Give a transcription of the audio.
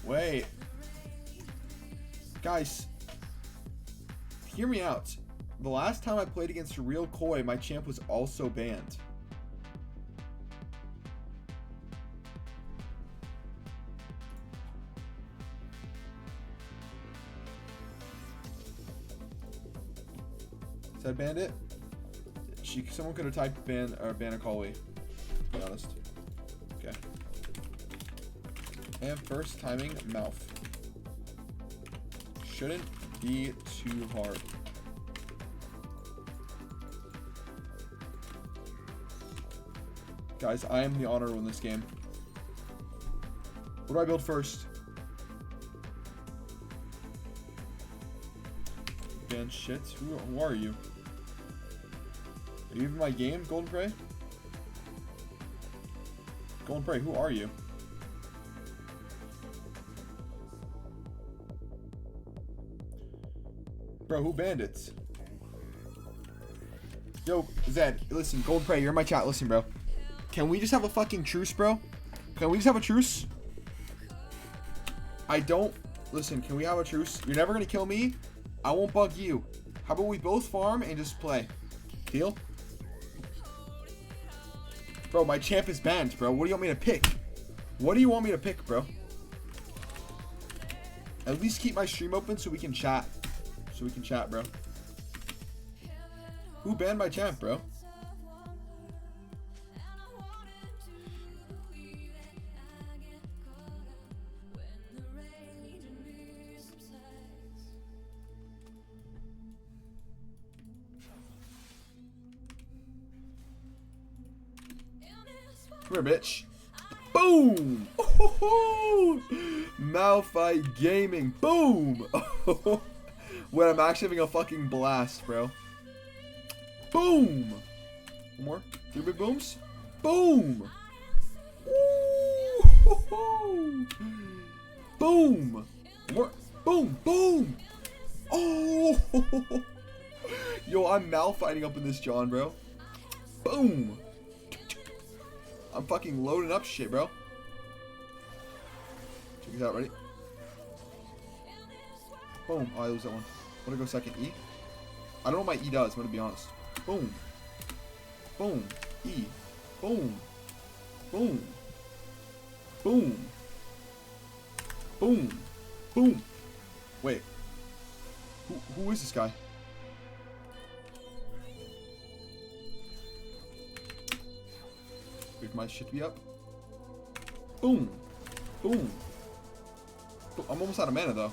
Wait. Guys, hear me out. The last time I played against a real koi, my champ was also banned. Is that bandit? Someone could have typed ban a koi. To be honest. Okay. And first timing mouth. Shouldn't be too hard. Guys, I am the honor in this game. What do I build first? Ban shit. Who are you? Are you even my game, Golden Prey? Golden Prey, who are you? Bro, who bandits? Yo, Zed, listen, Golden Prey, you're in my chat. Listen, bro. Can we just have a fucking truce, bro? Can we just have a truce? Listen, can we have a truce? You're never gonna kill me. I won't bug you. How about we both farm and just play? Deal? Bro, my champ is banned, bro. What do you want me to pick? What do you want me to pick, bro? At least keep my stream open so we can chat. Bro. Who banned my champ, bro? Come here, bitch. Boom! Oh, Malphite Gaming. Boom! When I'm actually having a fucking blast, bro. Boom! One more. 3 big booms. Boom! Ooh. Boom! One more. Boom! Boom! Oh! Yo, I'm Malphiting up in this John, bro. Boom! I'm fucking loading up shit, bro. Check this out, ready? Boom. Oh, I lose that one. I'm gonna go second E. I don't know what my E does, I'm gonna be honest. Boom. Boom. E. Boom. Boom. Boom. Boom. Boom. Wait. Who is this guy? Wait for my shit to be up. Boom. Boom. I'm almost out of mana though.